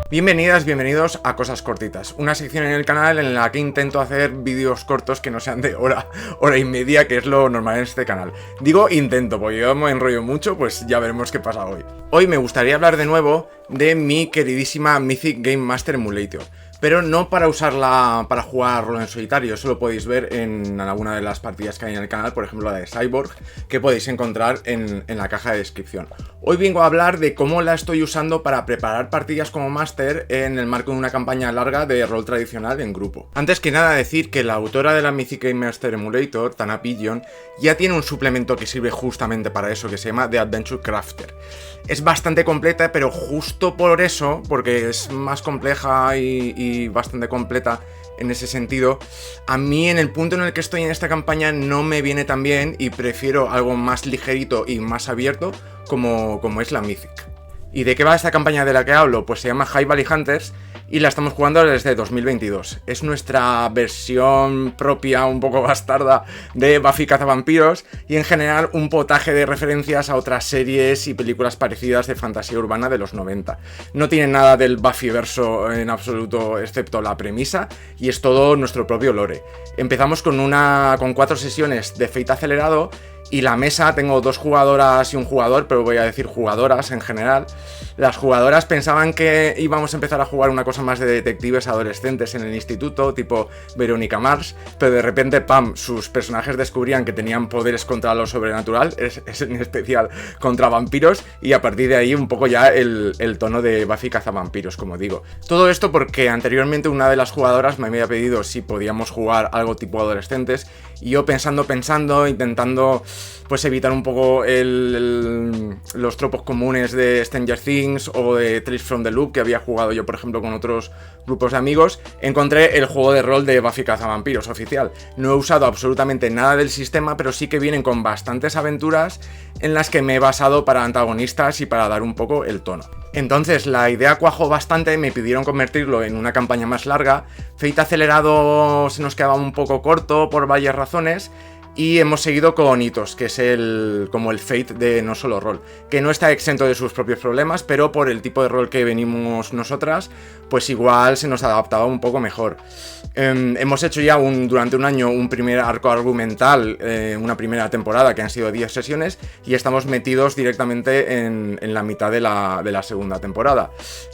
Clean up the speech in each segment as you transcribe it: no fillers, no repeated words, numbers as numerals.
Bienvenidas, bienvenidos a Cosas Cortitas, una sección en el canal en la que intento hacer vídeos cortos que no sean de hora y media, que es lo normal en este canal. Digo intento, porque yo me enrollo mucho, pues ya veremos qué pasa hoy. Hoy me gustaría hablar de nuevo de mi queridísima Mythic Game Master Emulator, pero no para usarla para jugar rol en solitario. Eso lo podéis ver en alguna de las partidas que hay en el canal, por ejemplo la de Cyborg, que podéis encontrar en la caja de descripción. Hoy vengo a hablar de cómo la estoy usando para preparar partidas como máster en el marco de una campaña larga de rol tradicional en grupo. Antes que nada decir que la autora de la Mythic Game Master Emulator, Tana Pigeon, ya tiene un suplemento que sirve justamente para eso, que se llama The Adventure Crafter. Es bastante completa, pero justo por eso, porque es más compleja y bastante completa en ese sentido, a mí en el punto en el que estoy en esta campaña no me viene tan bien y prefiero algo más ligerito y más abierto como es la Mythic. ¿Y de qué va esta campaña de la que hablo? Pues se llama High Valley Hunters y la estamos jugando desde 2022. Es nuestra versión propia, un poco bastarda, de Buffy Cazavampiros y en general un potaje de referencias a otras series y películas parecidas de fantasía urbana de los 90. No tiene nada del Buffyverso en absoluto, excepto la premisa, y es todo nuestro propio lore. Empezamos con 4 sesiones de Fate acelerado. Y la mesa, tengo 2 jugadoras y un jugador, pero voy a decir jugadoras en general. Las jugadoras pensaban que íbamos a empezar a jugar una cosa más de detectives adolescentes en el instituto, tipo Verónica Mars, pero de repente, ¡pam!, sus personajes descubrían que tenían poderes contra lo sobrenatural, es en especial contra vampiros, y a partir de ahí un poco ya el tono de Buffy Cazavampiros, como digo. Todo esto porque anteriormente una de las jugadoras me había pedido si podíamos jugar algo tipo adolescentes, y yo pensando, intentando pues evitar un poco los tropos comunes de Stranger Things o de Tales from the Loop que había jugado yo, por ejemplo, con otros grupos de amigos, encontré el juego de rol de Buffy Cazavampiros oficial. No he usado absolutamente nada del sistema, pero sí que vienen con bastantes aventuras en las que me he basado para antagonistas y para dar un poco el tono. Entonces la idea cuajó bastante, me pidieron convertirlo en una campaña más larga. Fate acelerado se nos quedaba un poco corto por varias razones, y hemos seguido con Hitos, que es como el Fate de No Solo Rol, que no está exento de sus propios problemas, pero por el tipo de rol que venimos nosotras, pues igual se nos adaptaba un poco mejor. Hemos hecho ya durante un año un primer arco argumental, una primera temporada que han sido 10 sesiones, y estamos metidos directamente en la mitad de la segunda temporada.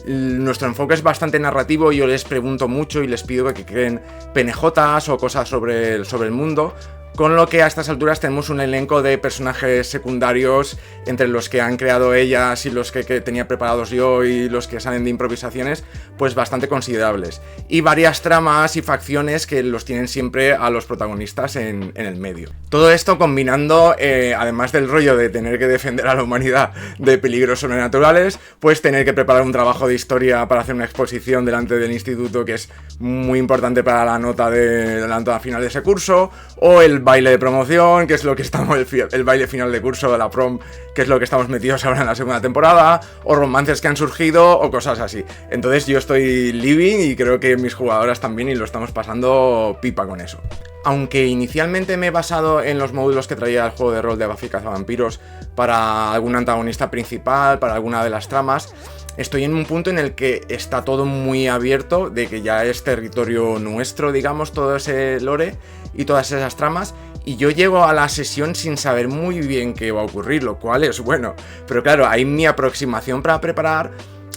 Nuestro enfoque es bastante narrativo y yo les pregunto mucho y les pido que creen PNJs o cosas sobre el mundo, con lo que a estas alturas tenemos un elenco de personajes secundarios entre los que han creado ellas y los que tenía preparados yo y los que salen de improvisaciones, pues bastante considerables. Y varias tramas y facciones que los tienen siempre a los protagonistas en el medio. Todo esto combinando, además del rollo de tener que defender a la humanidad de peligros sobrenaturales, pues tener que preparar un trabajo de historia para hacer una exposición delante del instituto que es muy importante para la nota final de ese curso, o el baile de promoción, que es lo que estamos, el baile final de curso de la prom, que es lo que estamos metidos ahora en la segunda temporada, o romances que han surgido, o cosas así. Entonces yo estoy living y creo que mis jugadoras también, y lo estamos pasando pipa con eso. Aunque inicialmente me he basado en los módulos que traía el juego de rol de Buffy Cazavampiros para algún antagonista principal, para alguna de las tramas, estoy en un punto en el que está todo muy abierto, de que ya es territorio nuestro, digamos, todo ese lore y todas esas tramas, y yo llego a la sesión sin saber muy bien qué va a ocurrir, lo cual es bueno. Pero claro, ahí mi aproximación para preparar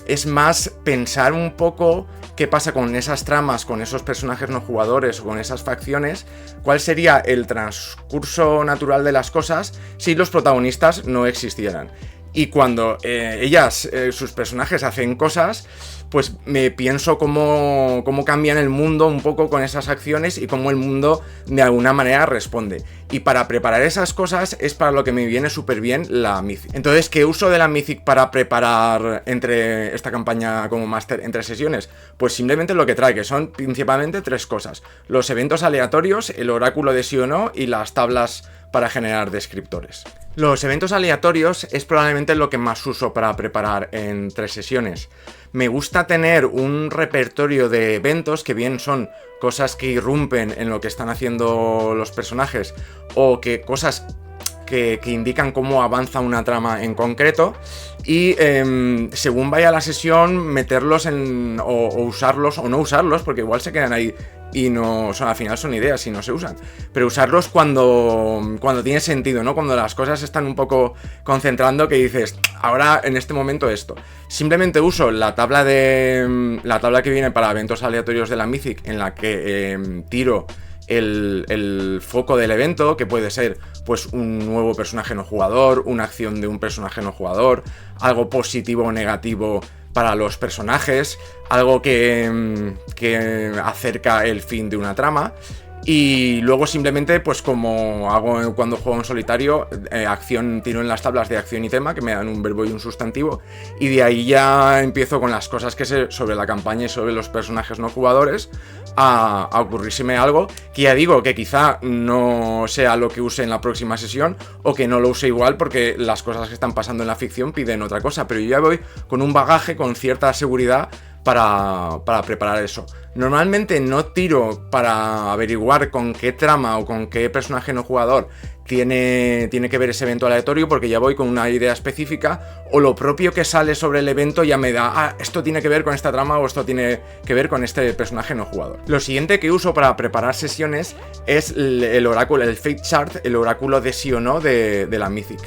es más pensar un poco qué pasa con esas tramas, con esos personajes no jugadores o con esas facciones, cuál sería el transcurso natural de las cosas si los protagonistas no existieran. Y cuando sus personajes hacen cosas, pues me pienso cómo cambian el mundo un poco con esas acciones y cómo el mundo de alguna manera responde. Y para preparar esas cosas es para lo que me viene súper bien la Mythic. Entonces, ¿qué uso de la Mythic para preparar entre esta campaña como máster entre sesiones? Pues simplemente lo que trae, que son principalmente 3 cosas: los eventos aleatorios, el oráculo de sí o no y las tablas para generar descriptores. Los eventos aleatorios es probablemente lo que más uso para preparar entre sesiones. Me gusta tener un repertorio de eventos que bien son cosas que irrumpen en lo que están haciendo los personajes, o que cosas que indican cómo avanza una trama en concreto y según vaya la sesión meterlos o usarlos o no usarlos, porque igual se quedan ahí y no son, al final son ideas y no se usan, pero usarlos cuando tiene sentido, ¿no? Cuando las cosas se están un poco concentrando, que dices, ahora en este momento esto. Simplemente uso la tabla que viene para eventos aleatorios de la Mythic, en la que tiro el foco del evento, que puede ser pues un nuevo personaje no jugador, una acción de un personaje no jugador, algo positivo o negativo para los personajes, algo que acerca el fin de una trama. Y luego simplemente, pues como hago cuando juego en solitario, acción, tiro en las tablas de acción y tema, que me dan un verbo y un sustantivo, y de ahí ya empiezo con las cosas que sé sobre la campaña y sobre los personajes no jugadores, a ocurrírseme algo que ya digo que quizá no sea lo que use en la próxima sesión, o que no lo use igual porque las cosas que están pasando en la ficción piden otra cosa, pero yo ya voy con un bagaje, con cierta seguridad para preparar eso. Normalmente no tiro para averiguar con qué trama o con qué personaje no jugador tiene que ver ese evento aleatorio, porque ya voy con una idea específica, o lo propio que sale sobre el evento ya me da, esto tiene que ver con esta trama o esto tiene que ver con este personaje no jugador. Lo siguiente que uso para preparar sesiones es el oráculo, el Fate Chart, el oráculo de sí o no de la Mythic,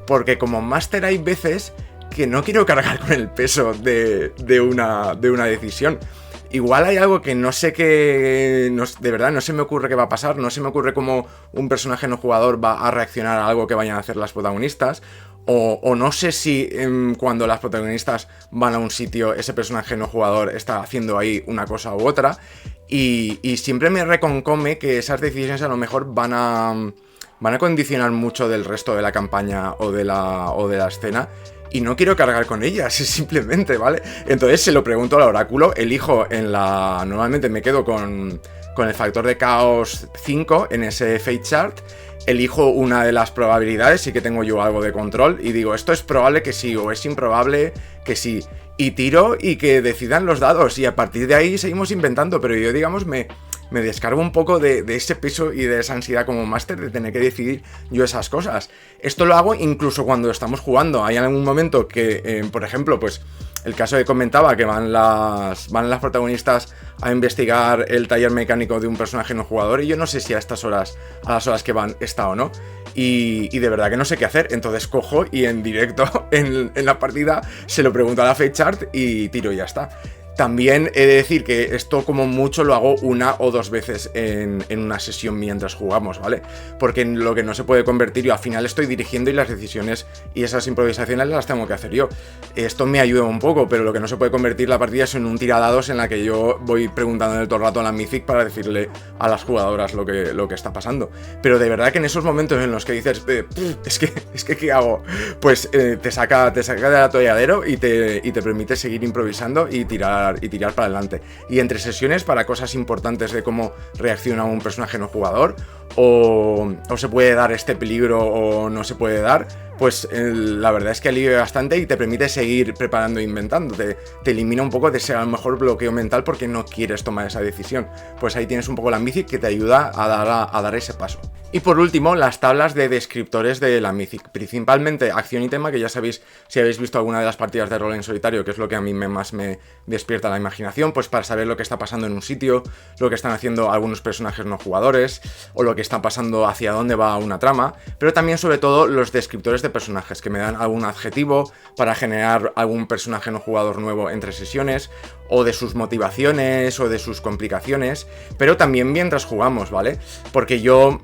porque como máster hay veces que no quiero cargar con el peso de una decisión. Igual hay algo que no sé de verdad no se me ocurre qué va a pasar, no se me ocurre cómo un personaje no jugador va a reaccionar a algo que vayan a hacer las protagonistas, o no sé si cuando las protagonistas van a un sitio, ese personaje no jugador está haciendo ahí una cosa u otra, y siempre me reconcome que esas decisiones a lo mejor van a condicionar mucho del resto de la campaña o de la escena, y no quiero cargar con ellas, simplemente, ¿vale? Entonces se lo pregunto al oráculo, elijo normalmente me quedo con el factor de caos 5 en ese Fate Chart, elijo una de las probabilidades y que tengo yo algo de control, y digo, esto es probable que sí, o es improbable que sí, y tiro y que decidan los dados, y a partir de ahí seguimos inventando, pero yo, digamos, me descargo un poco de ese peso y de esa ansiedad como máster de tener que decidir yo esas cosas. Esto lo hago incluso cuando estamos jugando. Hay algún momento que, por ejemplo, pues el caso que comentaba, que van las protagonistas a investigar el taller mecánico de un personaje no jugador, y yo no sé si a las horas que van está o no. Y de verdad que no sé qué hacer, entonces cojo y en directo, en la partida, se lo pregunto a la Fate Chart y tiro y ya está. También he de decir que esto como mucho lo hago una o dos veces en una sesión mientras jugamos, ¿vale? Porque en lo que no se puede convertir, yo al final estoy dirigiendo y las decisiones y esas improvisaciones las tengo que hacer yo. Esto me ayuda un poco, pero lo que no se puede convertir la partida es en un tiradados en la que yo voy preguntando todo el rato a la Mythic para decirle a las jugadoras lo que está pasando. Pero de verdad que en esos momentos en los que dices, es que ¿qué hago? Pues te saca del atolladero y te permite seguir improvisando y tirar para adelante. Y entre sesiones, para cosas importantes de cómo reacciona un personaje no jugador, o se puede dar este peligro o no se puede dar, pues la verdad es que alivia bastante y te permite seguir preparando e inventando. Te elimina un poco de ese a lo mejor bloqueo mental porque no quieres tomar esa decisión. Pues ahí tienes un poco la Mythic que te ayuda a dar ese paso. Y por último, las tablas de descriptores de la Mythic, principalmente acción y tema, que ya sabéis, si habéis visto alguna de las partidas de rol en solitario, que es lo que a mí más me despierta la imaginación, pues para saber lo que está pasando en un sitio, lo que están haciendo algunos personajes no jugadores, o lo que está pasando hacia dónde va una trama, pero también sobre todo los descriptores de personajes, que me dan algún adjetivo para generar algún personaje no jugador nuevo entre sesiones, o de sus motivaciones, o de sus complicaciones, pero también mientras jugamos, ¿vale? Porque yo,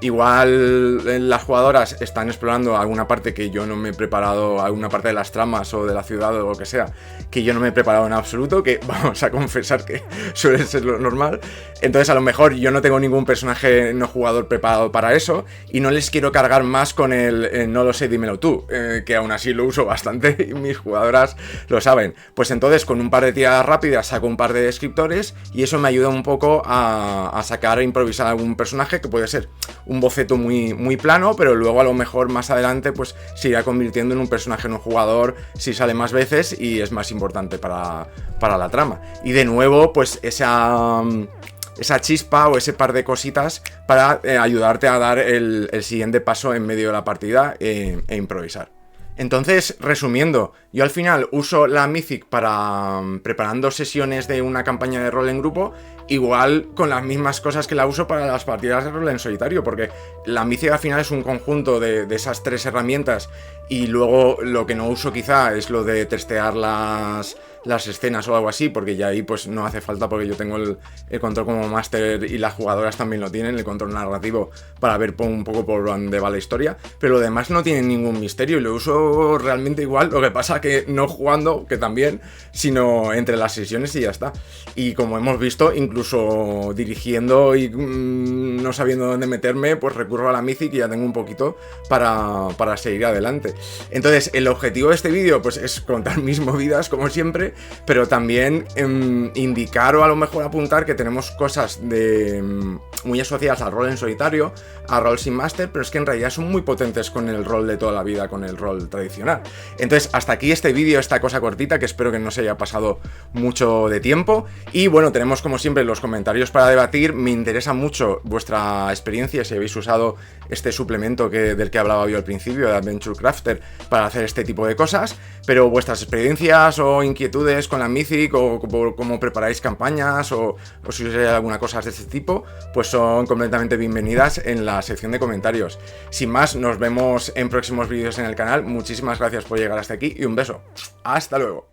igual las jugadoras están explorando alguna parte que yo no me he preparado, alguna parte de las tramas o de la ciudad o lo que sea, que yo no me he preparado en absoluto, que vamos a confesar que suele ser lo normal. Entonces a lo mejor yo no tengo ningún personaje no jugador preparado para eso, y no les quiero cargar más con el no lo sé, dímelo tú, que aún así lo uso bastante y mis jugadoras lo saben. Pues entonces con un par de tiradas rápidas saco un par de descriptores, y eso me ayuda un poco a sacar e improvisar algún personaje que puede ser un boceto muy plano, pero luego a lo mejor más adelante pues se irá convirtiendo en un personaje no jugador si sale más veces y es más importante para la trama. Y de nuevo pues esa chispa o ese par de cositas para ayudarte a dar el siguiente paso en medio de la partida e improvisar. Entonces, resumiendo, yo al final uso la Mythic para preparando sesiones de una campaña de rol en grupo, igual con las mismas cosas que la uso para las partidas de rol en solitario, porque la Mythic al final es un conjunto de esas 3 herramientas, y luego lo que no uso quizá es lo de testear las escenas o algo así, porque ya ahí pues no hace falta, porque yo tengo el control como máster y las jugadoras también lo tienen, el control narrativo, para ver un poco por dónde va la historia, pero lo demás no tiene ningún misterio y lo uso realmente igual, lo que pasa que no jugando, que también, sino entre las sesiones y ya está. Y como hemos visto, incluso dirigiendo y no sabiendo dónde meterme, pues recurro a la Mythic y ya tengo un poquito para seguir adelante. Entonces, el objetivo de este vídeo pues es contar mis movidas, como siempre, pero también indicar o a lo mejor apuntar que tenemos cosas muy asociadas al rol en solitario, a rol sin máster, pero es que en realidad son muy potentes con el rol de toda la vida, con el rol tradicional. Entonces, hasta aquí este vídeo, esta cosa cortita, que espero que no se haya pasado mucho de tiempo. Y bueno, tenemos como siempre los comentarios para debatir. Me interesa mucho vuestra experiencia, si habéis usado este suplemento del que hablaba yo al principio, de Adventure Crafter, para hacer este tipo de cosas, pero vuestras experiencias o inquietudes con la Mythic, o cómo preparáis campañas, o si os hay alguna cosa de este tipo, pues son completamente bienvenidas en la sección de comentarios. Sin más, nos vemos en próximos vídeos en el canal. Muchísimas gracias por llegar hasta aquí y un beso. Hasta luego.